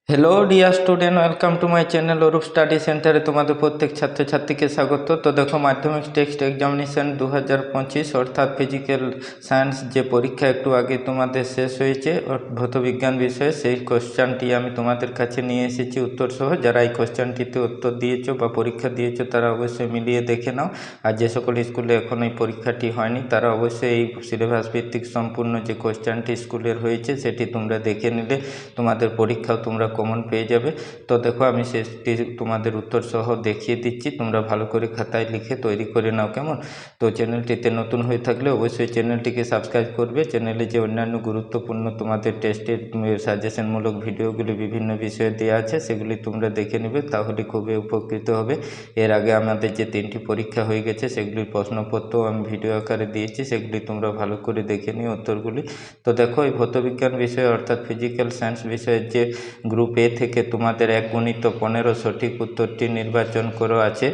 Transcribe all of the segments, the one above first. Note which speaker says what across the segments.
Speaker 1: Hello dear student, welcome to my channel Arup study সেন্টারে তোমাদের প্রত্যেক ছাত্রছাত্রীকে স্বাগত। তো দেখো, মাধ্যমিক টেক্সট এক্সামিনেশন 2025 অর্থাৎ ফিজিক্যাল সায়েন্স যে পরীক্ষা একটু আগে তোমাদের শেষ হয়েছে ভৌতবিজ্ঞান বিষয়ে, সেই কোশ্চেনটি আমি তোমাদের কাছে নিয়ে এসেছি উত্তর সহ। যারা এই কোশ্চেনটিতে উত্তর দিয়েছো বা পরীক্ষা দিয়েছো তারা অবশ্যই মিলিয়ে দেখে নাও। আর যে সকল স্কুলে এখন এই পরীক্ষাটি হয়নি তারা অবশ্যই এই সিলেবাস ভিত্তিক সম্পূর্ণ যে কোশ্চেনটি স্কুলের হয়েছে সেটি তোমরা দেখে নিলে তোমাদের পরীক্ষাও তোমরা কমন পেয়ে যাবে। তো দেখো, আমি সেটি তোমাদের উত্তর সহ দেখিয়ে দিচ্ছি, তোমরা ভালো করে খাতায় লিখে তৈরি করে নাও, কেমন? তো চ্যানেলটিতে নতুন হয়ে থাকলে অবশ্যই চ্যানেলটিকে সাবস্ক্রাইব করবে। চ্যানেলে যে অন্যান্য গুরুত্বপূর্ণ তোমাদের টেস্টের সাজেশনমূলক ভিডিওগুলি বিভিন্ন বিষয়ে দেওয়া আছে সেগুলি তোমরা দেখে নেবে, তাহলে খুবই উপকৃত হবে। এর আগে আমাদের যে 3টি পরীক্ষা হয়ে গেছে সেগুলির প্রশ্নপত্র আমি ভিডিও আকারে দিয়েছি, সেগুলি তোমরা ভালো করে দেখে নিও উত্তরগুলি। তো দেখো, এই ভৌতবিজ্ঞান বিষয়ে অর্থাৎ ফিজিক্যাল সায়েন্স বিষয়ের যে গ্রুপ এ থেকে তোমাদের 1 × 15 সঠিক উত্তরটি নির্বাচন করো আছে।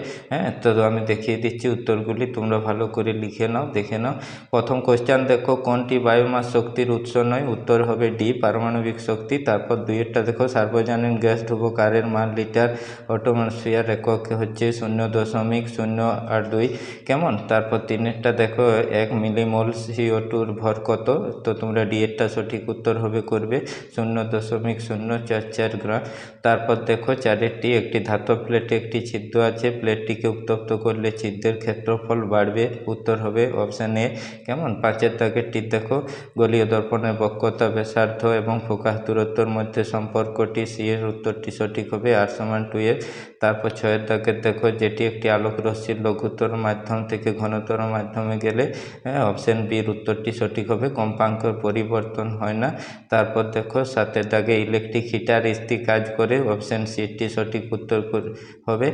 Speaker 1: তো আমি দেখিয়ে দিচ্ছি উত্তরগুলি, তোমরা ভালো করে লিখে নাও, দেখে নাও। প্রথম কোশ্চেন দেখো, কোনটি বায়োমাস শক্তির উৎস নয়? উত্তর হবে ডি, পারমাণবিক শক্তি। তারপর 2-এরটা দেখো, সার্বজনীন গ্যাস ধ্রুবকারের মান লিটার অটোমসফিয়ার একক হচ্ছে 0.082, কেমন? তারপর 3-এরটা দেখো, 1 মিলিমোল CO2 ভর কত? তো তোমরা ডি এরটা সঠিক উত্তর হবে করবে 0.044 গ্রাম। তারপর দেখো 4-এরটি, একটি ধাতব প্লেটে একটি ছিদ্র আছে, প্লেটটিকে উত্তপ্ত করলে ছিদ্রের ক্ষেত্রফল বাড়বে। উত্তর হবে অপশান এ, কেমন? 5-এর দাগেরটি দেখো, গলীয় দর্পণের বক্রতা, ব্যাসার্ধ এবং ফোকাস দূরত্বের মধ্যে সম্পর্কটি সি এর উত্তরটি সঠিক হবে, R=2F। তারপর 6-এর দাগের দেখো, যেটি একটি আলোক রশ্মির লঘুতর মাধ্যম থেকে ঘনতর মাধ্যমে গেলে অপশান বির উত্তরটি সঠিক হবে, কম্পাঙ্কের পরিবর্তন হয় না। তারপর দেখো 7-এর দাগে, ইলেকট্রিক হিটার ইস্ত্রি কাজ করে, অপশান সিটি সঠিক উত্তর হবে।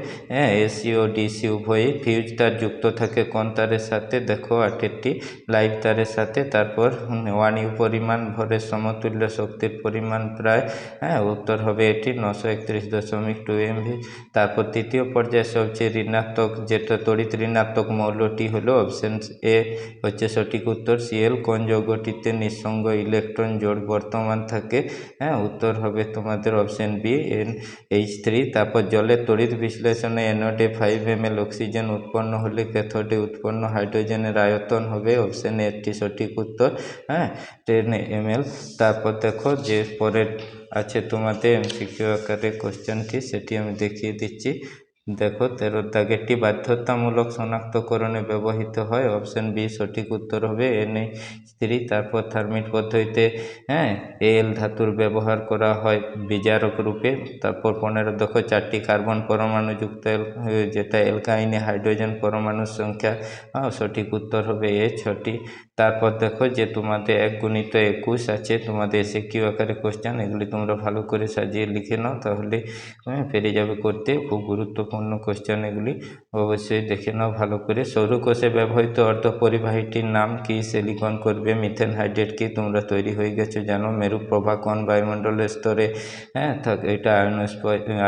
Speaker 1: এসি ও ডিসি উভয়ই। ফিউজ তার যুক্ত থাকে কোন তারের সাথে? দেখো 8-এরটি, লাইভ তারের সাথে। তারপর 1U পরিমাণ ভরের সমতুল্য শক্তির পরিমাণ প্রায়, উত্তর হবে এটি 931.2 MV। তারপর তৃতীয় পর্যায়ে সবচেয়ে ঋণাত্মক যেটা তড়িৎ ঋণাত্মক মৌলটি হলো, অপশান এ হচ্ছে সঠিক উত্তর, Cl। কোন যৌগটিতে নিঃসঙ্গ ইলেকট্রন জোড় বর্তমান থাকে? উত্তর হবে তোমাদের অপশান বি, NH3। তারপর জলের তড়িৎ বিশ্লেষণে অ্যানোডে 5 ml অক্সিজেন উৎপন্ন হলে ক্যাথোডে উৎপন্ন হাইড্রোজেনের আয়তন হবে, অপশান এটি সঠিক উত্তর, 10 ml। তারপর দেখো, যে পরের আছে তোমাদের MCQ আকারে কোশ্চেনটি, সেটি আমি দেখিয়ে দিচ্ছি। দেখো 13-এর দাগেরটি, বাধ্যতামূলক শনাক্তকরণে ব্যবহৃত হয়, অপশান বি সঠিক উত্তর হবে, NH3। তারপর থার্মিট পদ্ধতিতে Al ধাতুর ব্যবহার করা হয় বিজারক রূপে। তারপর 15 দেখো, 4টি কার্বন পরমাণু যুক্ত যেটা অ্যালকাইনে হাইড্রোজেন পরমাণুর সংখ্যা, সঠিক উত্তর হবে এ 6টি। তারপর দেখো, যে তোমাদের 1 × 21 আছে তোমাদের এসকিউ আকারে কোশ্চেন, এগুলি তোমরা ভালো করে সাজিয়ে লিখে নাও, তাহলে পেরে যাবে করতে। খুব গুরুত্বপূর্ণ কোশ্চেন এগুলি, অবশ্যই দেখে নাও ভালো করে। সৌরকোষে ব্যবহৃত অর্ধপরিবাহীটির নাম কি? সিলিকন করবে। মিথেন হাইড্রেট কি? তোমরা তৈরি হয়ে গেছো জানো। মেরু প্রভা কোন বায়ুমণ্ডলের স্তরে এটা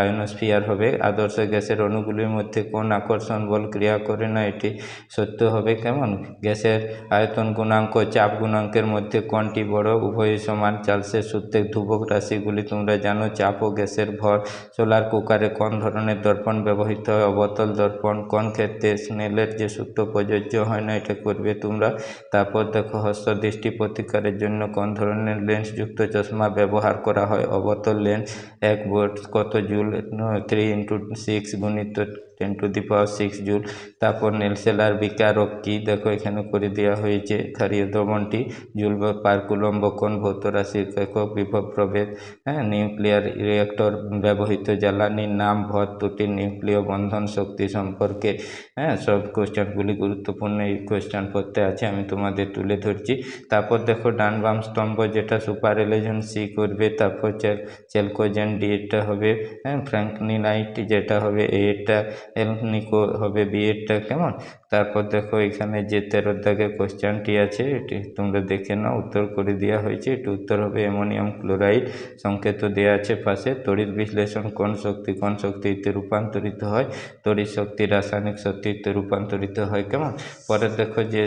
Speaker 1: আয়নোস্ফিয়ার হবে। আদর্শ গ্যাসের অণুগুলির মধ্যে কোন আকর্ষণ বল ক্রিয়া করে না? এটি সত্য হবে, কেমন? গ্যাসের আয়তন গুণাঙ্ক, চাপ গুণাঙ্কের মধ্যে কোনটি বড়? উভয়ই সমান। চার্লসের সূত্রে ধ্রুবক রাশিগুলি তোমরা জানো, চাপ ও গ্যাসের ভর। সোলার কুকারে কোন ধরনের দর্পণ ব্যবহৃত হয়? অবতল দর্পণ। কোন ক্ষেত্রে স্নেলের যে সূত্র প্রযোজ্য হয় না? এটা করবে তোমরা। তারপর দেখো, হ্রস্বদৃষ্টি প্রতিকারের জন্য কোন ধরনের লেন্স যুক্ত চশমা ব্যবহার করা হয়? অবতল লেন্স। 1 ভোল্ট কত জুল? 3 × 6 × 10⁶ জুল। তারপর নেলসেলার বিকারক কি? দেখো এখানে করে দেওয়া হয়েছে, ক্ষারীয় দ্রবণটি। জুল বা পার কুলম্ব কোন ভৌত রাশির একক? বিভব প্রভেদ। নিউক্লিয়ার রিঅ্যাক্টর ব্যবহৃত জ্বালানির নাম। ভর ত্রুটির নিউক্লিয় বন্ধন শক্তি সম্পর্কে। সব কোশ্চেনগুলি গুরুত্বপূর্ণ এই কোশ্চেন পড়তে আছে, আমি তোমাদের তুলে ধরছি। তারপর দেখো, ডান বাম স্তম্ভ যেটা সুপার এলিজন সি করবে। তারপর চ্যালকোজেন ডি এরটা হবে, ফ্র্যাঙ্কলিনাইট যেটা হবে এ এরটা, এলনিকো হবে বি এরটা, কেমন? তারপর দেখো, এখানে যে 13-এর দাগের কোশ্চেনটি আছে এটি তোমরা দেখে নাও, উত্তর করে দেওয়া হয়েছে। এটি উত্তর হবে অ্যামোনিয়াম ক্লোরাইড। সংকেত দেওয়া আছে পাশে। তড়িৎ বিশ্লেষণ কোন শক্তিতে রূপান্তরিত হয়? তড়িৎ শক্তি রাসায়নিক শক্তিতে রূপান্তরিত হয়, কেমন? পরে দেখো, যে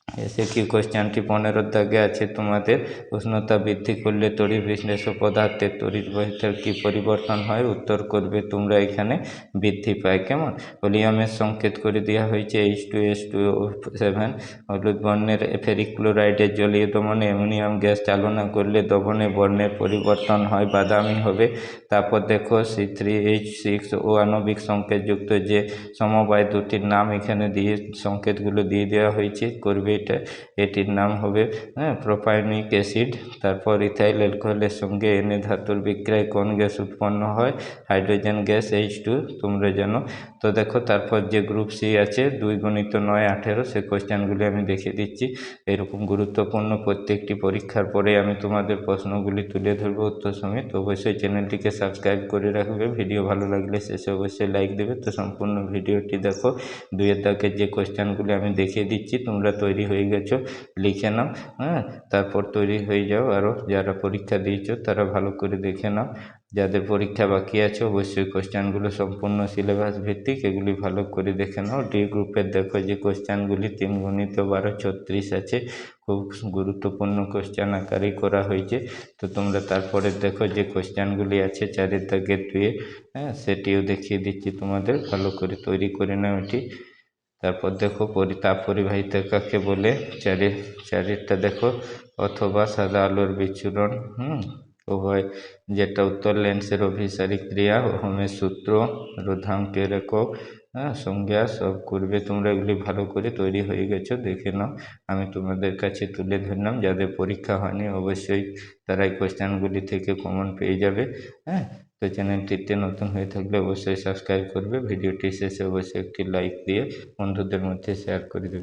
Speaker 1: এসে কি কোশ্চেনটি 15 দাগে আছে তোমাদের, উষ্ণতা বৃদ্ধি করলে তড়িৎ বিশ্লেষ পদার্থের তড়িৎ বহির্তের কি পরিবর্তন হয়, উত্তর করবে তোমরা এখানে বৃদ্ধি পায়। কেমন, হলিয়ামের সংকেত করে দেওয়া হয়েছে H2SO7। হলুদ বর্ণের ফেরিক ক্লোরাইডের জলীয় দমনে অ্যামোনিয়াম গ্যাস চালনা করলে দমনে বর্ণের পরিবর্তন হয়, বাদামি হবে। তারপর দেখো C3H6O আণবিক সংকেতযুক্ত যে সমবায় দুটির নাম এখানে দিয়ে সংকেতগুলো দিয়ে দেওয়া হয়েছে, করবে এটা। এটির নাম হবে প্রোপায়নিক অ্যাসিড। তারপর ইথাইল অ্যালকোহলের সঙ্গে Na ধাতুর বিক্রিয়ায় কোন গ্যাস উৎপন্ন হয়, হাইড্রোজেন গ্যাস H2, তোমরা জানো। তো দেখো তারপর যে গ্রুপ সি আছে 2 × 9 18, সে কোশ্চেনগুলি আমি দেখিয়ে দিচ্ছি। এরকম গুরুত্বপূর্ণ প্রত্যেকটি পরীক্ষার পরে আমি তোমাদের প্রশ্নগুলি তুলে ধরবো উত্তর সমেত। অবশ্যই চ্যানেলটিকে সাবস্ক্রাইব করে রাখবে, ভিডিও ভালো লাগলে শেষে অবশ্যই লাইক দেবে। তো সম্পূর্ণ ভিডিওটি দেখো। 2 দাগের যে কোশ্চেনগুলি আমি দেখিয়ে দিচ্ছি, তোমরা তৈরি হয়ে গেছো, লিখে নাও। তারপর তৈরি হয়ে যাও। আরও যারা পরীক্ষা দিয়েছো তারা ভালো করে দেখে নাও। যাদের পরীক্ষা বাকি আছে অবশ্যই কোশ্চেনগুলো সম্পূর্ণ সিলেবাস ভিত্তিক, এগুলি ভালো করে দেখে নাও। ডি গ্রুপের দেখো যে কোশ্চেনগুলি 3 × 12 36 আছে, খুব গুরুত্বপূর্ণ কোশ্চেন আকারেই করা হয়েছে। তো তোমরা তারপরে দেখো যে কোশ্চেনগুলি আছে 4 দাগের 2, সেটিও দেখিয়ে দিচ্ছি তোমাদের, ভালো করে তৈরি করে নাও এটি। তারপর দেখো তাপ পরিবাহিতা কাকে বলে, চারেরটা দেখো, অথবা সাদা আলোর বিচ্ছুরণ উভয়, যেটা উত্তর লেন্সের অভিসারী ক্রিয়া, ওহমের সূত্র, রোধাঙ্কের একক, সংজ্ঞা সব করবে তোমরা। এগুলি ভালো করে তৈরি হয়ে গেছো, দেখে নাও। আমি তোমাদের কাছে তুলে ধরলাম, যাদের পরীক্ষা হয়নি অবশ্যই তারা এই কোশ্চেনগুলি থেকে কমন পেয়ে যাবে। তো চ্যানেলটিতে নতুন হয়ে থাকলে অবশ্যই সাবস্ক্রাইব করবে, ভিডিওটি শেষে অবশ্যই একটি লাইক দিয়ে বন্ধুদের মধ্যে শেয়ার করে দেবে।